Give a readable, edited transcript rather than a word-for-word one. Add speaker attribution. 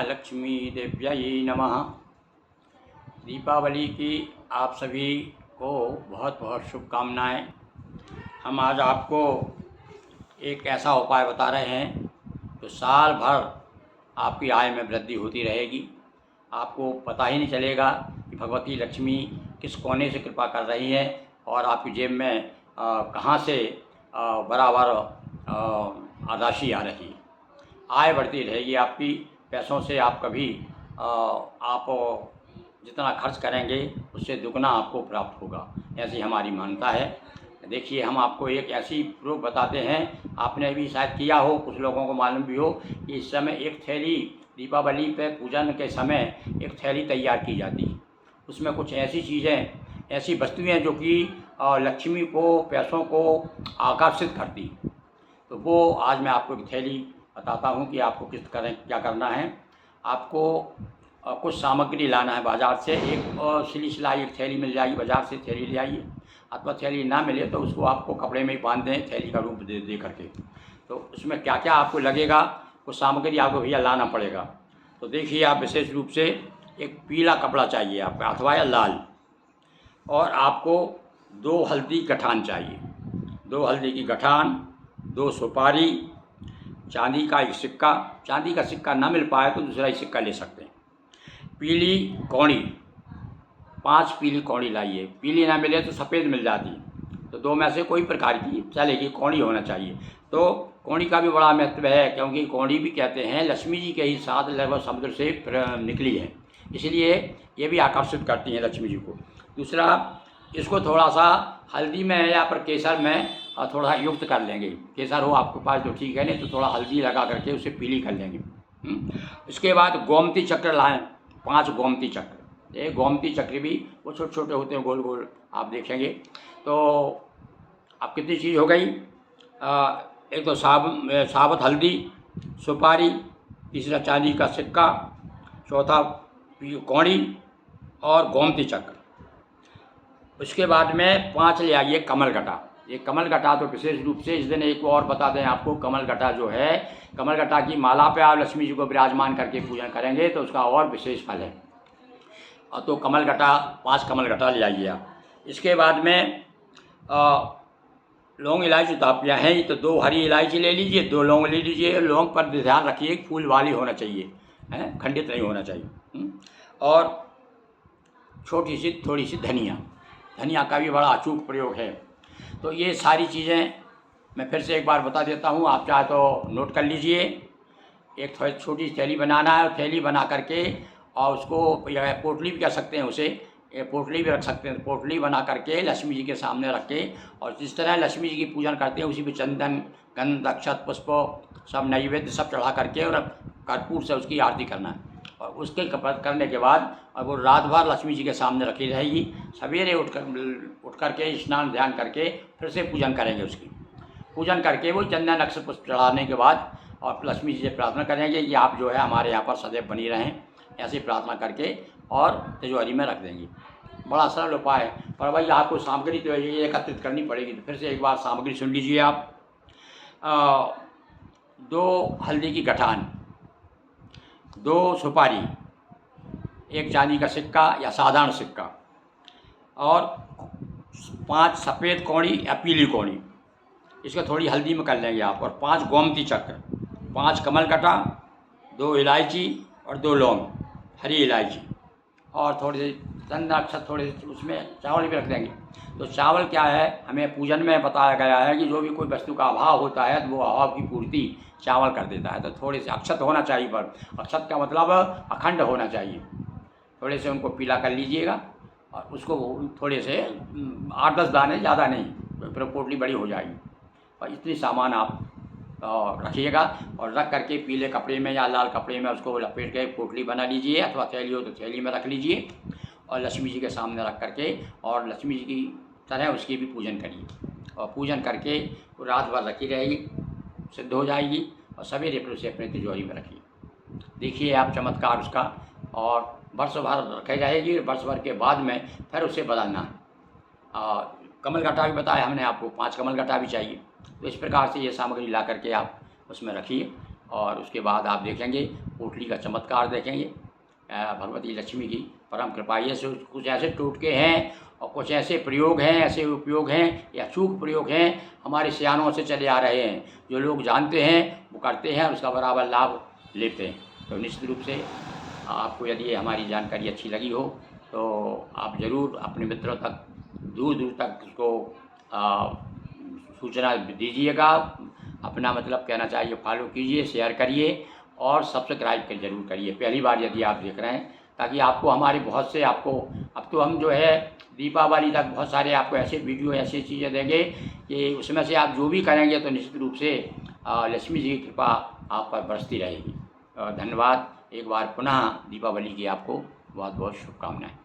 Speaker 1: महालक्ष्मी देव्यै नमः। दीपावली की आप सभी को बहुत बहुत शुभकामनाएं। हम आज आपको एक ऐसा उपाय बता रहे हैं जो साल भर आपकी आय में वृद्धि होती रहेगी। आपको पता ही नहीं चलेगा कि भगवती लक्ष्मी किस कोने से कृपा कर रही है और आपकी जेब में कहाँ से बराबर राशि आ रही है। आय बढ़ती रहेगी आपकी। पैसों से आप कभी आप जितना खर्च करेंगे उससे दुगना आपको प्राप्त होगा, ऐसी हमारी मान्यता है। देखिए, हम आपको एक ऐसी प्रूफ बताते हैं, आपने भी शायद किया हो, कुछ लोगों को मालूम भी हो कि इस समय एक थैली दीपावली पे पूजन के समय एक थैली तैयार की जाती है। उसमें कुछ ऐसी चीज़ें, ऐसी वस्तुएं जो कि लक्ष्मी को, पैसों को आकर्षित करती। तो वो आज मैं आपको एक थैली बताता हूँ कि आपको क्या करना है। आपको कुछ सामग्री लाना है बाज़ार से। एक सिली सिलाई एक थैली मिल जाएगी, बाज़ार से थैली ले आइए। अथवा थैली ना मिले तो उसको आपको कपड़े में ही बांध दें, थैली का रूप दे करके। तो उसमें क्या क्या आपको लगेगा, कुछ सामग्री आपको भैया लाना पड़ेगा। तो देखिए, आप विशेष रूप से एक पीला कपड़ा चाहिए आपका, अथवा या लाल। और आपको 2 हल्दी गठान चाहिए, 2 हल्दी की गठान, 2 सुपारी, चांदी का एक सिक्का। चांदी का सिक्का ना मिल पाए तो दूसरा ही सिक्का ले सकते हैं। पीली कौड़ी, 5 पीली कौड़ी लाइए। पीली ना मिले तो सफ़ेद मिल जाती, तो 2 में से कोई प्रकार की चलेगी, कौड़ी होना चाहिए। तो कौड़ी का भी बड़ा महत्व है, क्योंकि कौड़ी भी कहते हैं लक्ष्मी जी के ही साथ लगभग समुद्र से निकली है, इसलिए ये भी आकर्षित करती हैं लक्ष्मी जी को। दूसरा, इसको थोड़ा सा हल्दी में या पर केसर में थोड़ा युक्त कर लेंगे। केसर हो आपके पास तो ठीक है, नहीं तो थोड़ा हल्दी लगा करके उसे पीली कर लेंगे। इसके बाद गोमती चक्र लाएं, 5 गोमती चक्र। ये गोमती चक्र भी वो छोटे छोटे होते हैं, गोल गोल, आप देखेंगे। तो अब कितनी चीज़ हो गई, एक तो साबुत हल्दी, सुपारी, तीसरा चांदी का सिक्का, चौथा कौड़ी और गोमती चक्र। उसके बाद में 5 ले आइए कमल गटा। ये कमल गटा तो विशेष रूप से इस दिन एक और बता दें आपको, कमल गटा जो है, कमल गटा की माला पे आप लक्ष्मी जी को विराजमान करके पूजन करेंगे तो उसका और विशेष फल है। और तो कमल गटा, 5 कमल गटा ले आइए आप। इसके बाद में लौंग इलायची तो आप यहाँ हैं, तो 2 हरी इलायची ले लीजिए, 2 लौंग ले लीजिए। लौंग पर ध्यान रखिए फूल वाली होना चाहिए, है, खंडित नहीं होना चाहिए। और छोटी सी थोड़ी सी धनिया, धनिया का भी बड़ा अचूक प्रयोग है। तो ये सारी चीज़ें मैं फिर से एक बार बता देता हूँ, आप चाहे तो नोट कर लीजिए। एक छोटी सी थैली बनाना है, और थैली बना करके और उसको या पोटली भी कह सकते हैं उसे, पोटली भी रख सकते हैं। पोटली बना करके लक्ष्मी जी के सामने रख के, और जिस तरह लक्ष्मी जी की पूजन करते हैं उसी पे चंदन, गंध, अक्षत, पुष्प, सब नैवेद्य सब चढ़ा करके और कर्पूर से उसकी आरती करना है। और उसके करने के बाद अब वो रात भर लक्ष्मी जी के सामने रखी रहेगी। सवेरे उठ करके स्नान ध्यान करके फिर से पूजन करेंगे। उसकी पूजन करके वो चंदन अक्षत पुष्प चढ़ाने के बाद और लक्ष्मी जी से प्रार्थना करेंगे कि आप जो है हमारे यहाँ पर सदैव बनी रहें, ऐसी प्रार्थना करके और तिजोरी में रख देंगे। बड़ा सरल उपाय है, पर भाई आपको सामग्री तो ये एकत्रित करनी पड़ेगी। तो फिर से एक बार सामग्री सुन लीजिए आप। 2 हल्दी की गठान, 2 सुपारी, 1 चांदी का सिक्का या साधारण सिक्का, और 5 सफ़ेद कौड़ी या पीली कौड़ी, इसको थोड़ी हल्दी में कर लेंगे आप। और 5 गोमती चक्र, 5 कमल गटा, 2 इलायची और 2 लौंग, हरी इलायची, और थोड़ी सी चंदन अक्षत, थोड़े उसमें चावल भी रख देंगे। तो चावल क्या है, हमें पूजन में बताया गया है कि जो भी कोई वस्तु का अभाव होता है तो वो अभाव की पूर्ति चावल कर देता है। तो थोड़े से अक्षत होना चाहिए, पर अक्षत का मतलब अखंड होना चाहिए। थोड़े से उनको पीला कर लीजिएगा और उसको थोड़े से 8-10 दाने, ज़्यादा नहीं, तो फिर पोटली बड़ी हो जाएगी। और इतनी सामान आप रखिएगा और रख करके पीले कपड़े में या लाल कपड़े में उसको लपेट के पोटली बना लीजिए, अथवा थैली हो तो थैली में रख लीजिए और लक्ष्मी जी के सामने रख करके और लक्ष्मी जी की तरह उसकी भी पूजन करिए। और पूजन करके वो रात भर रखी रहेगी, सिद्ध हो जाएगी, और सवेरे फिर उसे अपने तिजोरी में रखिए। देखिए आप चमत्कार उसका, और वर्ष भर रखी रहेगी। वर्ष भर के बाद में फिर उसे बदलना। कमल गट्टा भी बताया हमने आपको, 5 कमल गट्टा भी चाहिए। तो इस प्रकार से ये सामग्री ला करके आप उसमें रखिए और उसके बाद आप देखेंगे पोटली का चमत्कार देखेंगे। भगवती लक्ष्मी की परम कृपा। ये कुछ ऐसे टोटके हैं और कुछ ऐसे प्रयोग हैं, ऐसे उपयोग हैं या अचूक प्रयोग हैं हमारे सियानों से चले आ रहे हैं, जो लोग जानते हैं वो करते हैं और उसका बराबर लाभ लेते हैं। तो निश्चित रूप से आपको यदि ये हमारी जानकारी अच्छी लगी हो तो आप ज़रूर अपने मित्रों तक दूर दूर तक उसको सूचना दीजिएगा। अपना मतलब कहना चाहिए फॉलो कीजिए, शेयर करिए और सब्सक्राइब कर जरूर करिए पहली बार यदि आप देख रहे हैं, ताकि आपको हमारे बहुत से आपको अब तो हम जो है दीपावली तक बहुत सारे आपको ऐसे वीडियो ऐसी चीज़ें देंगे कि उसमें से आप जो भी करेंगे तो निश्चित रूप से लक्ष्मी जी की कृपा आप पर बरसती रहेगी। धन्यवाद। एक बार पुनः दीपावली की आपको बहुत बहुत शुभकामनाएं।